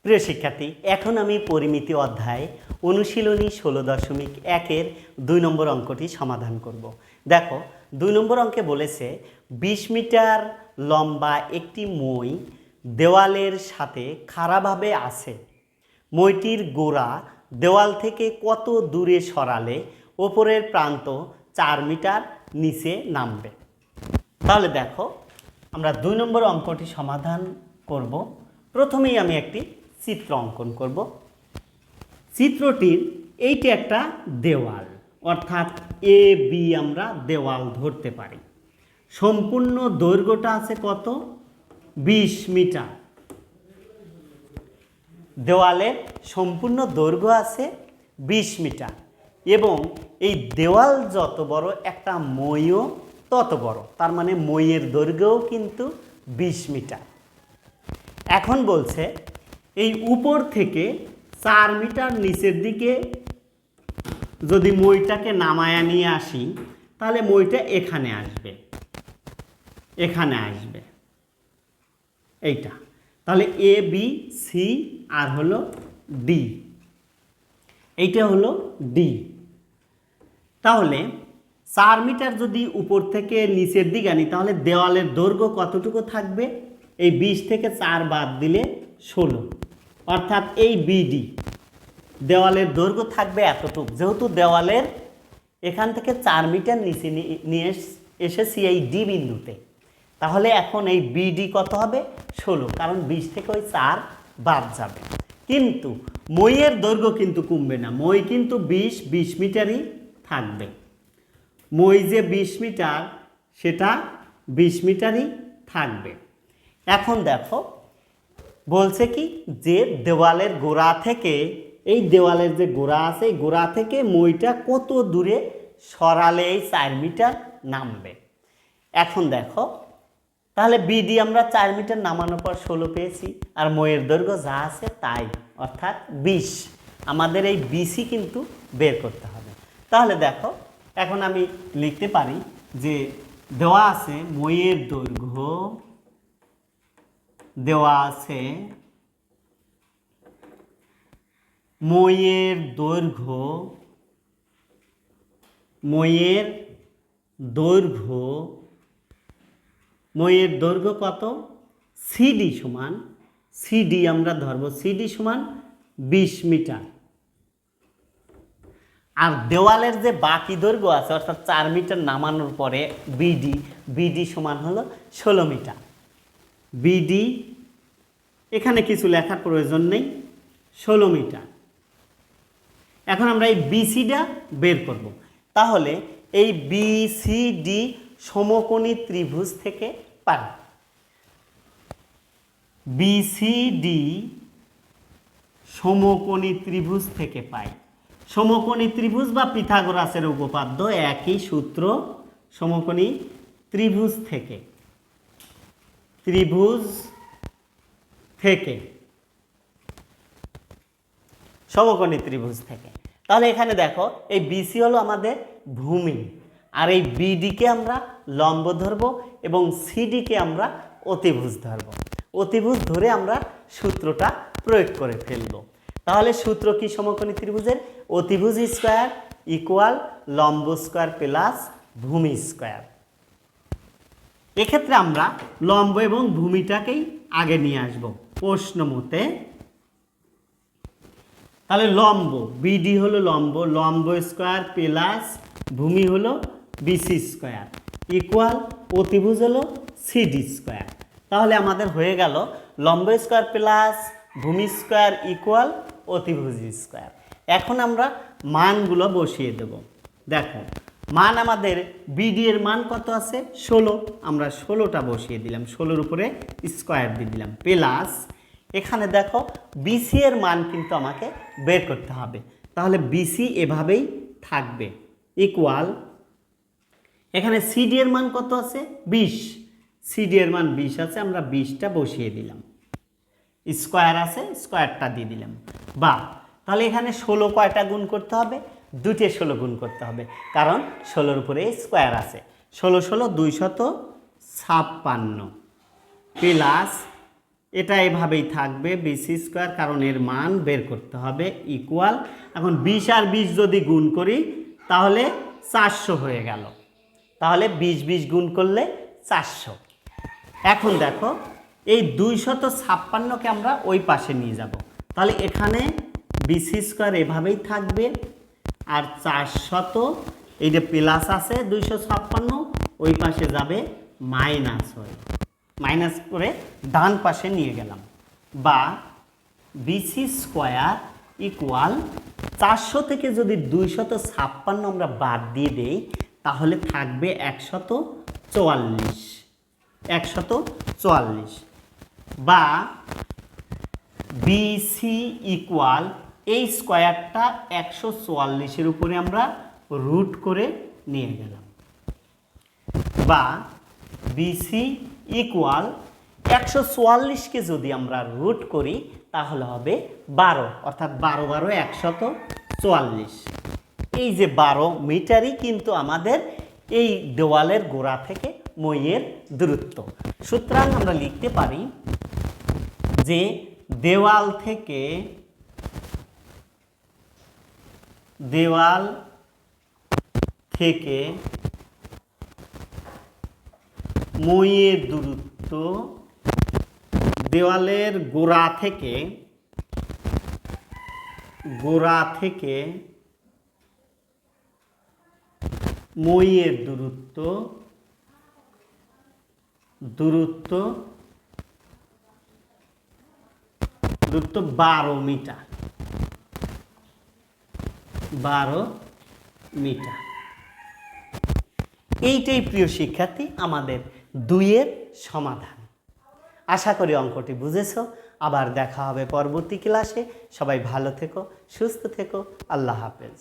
প্রিয় শিক্ষার্থী, এখন আমি পরিমিতি অধ্যায় অনুশীলনী 16.1-এর 2 নম্বর অঙ্কটি সমাধান করব। দেখো, 2 নম্বর অঙ্কে বলেছে 20 মিটার লম্বা একটি মই দেওয়ালের সাথে খাড়াভাবে আছে। মইটির গোড়া দেওয়াল থেকে কত দূরে সরালে ওপরের প্রান্ত 4 মিটার নিচে নামবে। তাহলে দেখো, আমরা 2 নম্বর অঙ্কটি সমাধান করব। প্রথমেই আমি একটি চিত্র অঙ্কন করব। চিত্রটির এইটি একটা দেওয়াল, অর্থাৎ এ বি আমরা দেওয়াল ধরতে পারি। সম্পূর্ণ দৈর্ঘ্যটা আছে কত? 20 মিটার। দেওয়ালের সম্পূর্ণ দৈর্ঘ্য আছে 20 মিটার এবং এই দেওয়াল যত বড় একটা মইও তত বড়, তার মানে মইয়ের দৈর্ঘ্যও কিন্তু 20 মিটার। এখন বলছে এই উপর থেকে 4 মিটার নিচের দিকে যদি মইটাকে নামায়া নিয়ে আসি, তাহলে মইটা এখানে আসবে, এখানে আসবে এইটা। তাহলে এ বি সি আর হলো ডি, এইটা হলো ডি। তাহলে 4 মিটার যদি উপর থেকে নিচের দিকে আনি, তাহলে দেওয়ালের দৈর্ঘ্য কতটুকু থাকবে? এই 20 থেকে 4 বাদ দিলে 16, অর্থাৎ এই বিডি দেওয়ালের দৈর্ঘ্য থাকবে এতটুকু। যেহেতু দেওয়ালের এখান থেকে 4 মিটার নিচে নিয়ে এসেছি এই ডি বিন্দুতে, তাহলে এখন এই বিডি কত হবে? 16, কারণ 20 থেকে ওই 4 বাদ যাবে। কিন্তু মইয়ের দৈর্ঘ্য কিন্তু কমবে না, মই কিন্তু 20 মিটারই থাকবে। মই যে 20 মিটার, সেটা 20 মিটারই থাকবে। এখন দেখো, বলছে কি যে দেওয়ালের গোড়া থেকে, এই দেওয়ালের যে গোড়া আছে, এই গোড়া থেকে মইটা কত দূরে সরালে এই 4 মিটার নামবে। এখন দেখো, তাহলে বিডি আমরা 4 মিটার নামানোর পর 16 পেয়েছি, আর মইয়ের দৈর্ঘ্য যা আছে তাই, অর্থাৎ 20। আমাদের এই বিসি কিন্তু বের করতে হবে। তাহলে দেখো, এখন আমি লিখতে পারি যে দেওয়া আছে মইয়ের দৈর্ঘ্য, দেওয়া আছে মইয়ের দৈর্ঘ্য, মইয়ের দৈর্ঘ্য, মইয়ের দৈর্ঘ্য কত? সিডি সমান, সিডি আমরা ধরবো, সিডি সমান 20 মিটার। আর দেওয়ালের যে বাকি দৈর্ঘ্য আছে, অর্থাৎ 4 মিটার নামানোর পরে বিডি, বিডি সমান হলো 16 মিটার। বিডি এখানে কিছু লেখার প্রয়োজন নেই, 16 মিটার। এখন আমরা এই বিসিটা বের করব। তাহলে এই বিসিডি সমকোণী ত্রিভুজ থেকে পাই। বিসিডি সমকোণী ত্রিভুজ থেকে পাই। সমকোণী ত্রিভুজ বা পিথাগোরাসের উপপাদ্য, একই সূত্র। সমকোণী ত্রিভুজ থেকে, ত্রিভুজ থেকে, সমকোণী ত্রিভুজ থেকে। তাহলে এখানে দেখো, এই বিসি হলো আমাদের ভূমি, আর এই বিডিকে আমরা লম্ব ধরব এবং সিডিকে আমরা অতিভুজ ধরব। অতিভুজ ধরে আমরা সূত্রটা প্রয়োগ করে ফেলব। তাহলে সূত্র কি সমকোণী ত্রিভুজের? অতিভুজ স্কোয়ার ইকুয়াল লম্ব স্কোয়ার প্লাস ভূমি স্কোয়ার। এক্ষেত্রে আমরা লম্ব এবং ভূমিটাকেই আগে নিয়ে আসব প্রশ্ন মতে। তাহলে লম্ব বিডি হলো লম্ব, লম্ব স্কোয়ার প্লাস ভূমি হলো বিসি স্কোয়ার ইকুয়াল অতিভুজ হলো সিডি স্কোয়ার। তাহলে আমাদের হয়ে গেল লম্ব স্কোয়ার প্লাস ভূমি স্কোয়ার ইকুয়াল অতিভুজ স্কোয়ার। এখন আমরা মানগুলো বসিয়ে দেব। দেখো, মান আমাদের বিডি এর মান কত আছে? 16, আমরা 16টা বসিয়ে দিলাম, 16-র উপরে স্কোয়ার দিয়ে দিলাম, প্লাস এখানে দেখো বিসি এর মান কিন্তু আমাকে বের করতে হবে। তাহলে বিসি এভাবেই থাকবে ইকুয়াল, এখানে সিডি এর মান কত আছে? 20, সিডি এর মান 20 আছে, আমরা 20টা বসিয়ে দিলাম, স্কোয়ার আছে, স্কোয়ারটা দিয়ে দিলাম। বা তাহলে এখানে 16 কয়টা গুণ করতে হবে? 2টে 16 গুণ করতে হবে, কারণ 16-র উপরে স্কোয়ার আছে। 16 256 প্লাস এটা এভাবেই থাকবে বিসি স্কোয়ার, কারণ এর মান বের করতে হবে ইকুয়াল। এখন 20 আর 20 যদি গুণ করি তাহলে 400 হয়ে গেল। তাহলে 20 গুণ করলে 400। এখন দেখো এই 256কে আমরা ওই পাশে নিয়ে যাব, তাহলে এখানে বিসি স্কোয়ার এভাবেই থাকবে, আর 400 এই যে প্লাস আছে 256 ওই পাশে যাবে মাইনাস হয়ে, মাইনাস করে ডান পাশে নিয়ে গেলাম, বা বিসি স্কোয়ার ইকুয়াল 400 থেকে যদি 256 আমরা বাদ দিয়ে দেই তাহলে থাকবে 144, বা বিসি ইকুয়াল এই স্কোয়ারটা 144-এর উপরে আমরা রুট করে নিয়ে গেলাম, বা বিসি ইকুয়াল 144কে যদি আমরা রুট করি তাহলে হবে 12, অর্থাৎ 12 12 144। এই যে 12 মিটারই কিন্তু আমাদের এই দেওয়ালের গোড়া থেকে মইয়ের দূরত্ব। সুতরাং আমরা লিখতে পারি যে দেওয়াল থেকে মইয়ের দূরত্ব, দেওয়ালের গোড়া থেকে মইয়ের দূরত্ব 12 মিটার। এইটাই প্রিয় শিক্ষার্থী আমাদের 2-এর সমাধান। আশা করি অঙ্কটি বুঝেছো। আবার দেখা হবে পরবর্তী ক্লাসে। সবাই ভালো থেকো, সুস্থ থেকো। আল্লাহ হাফেজ।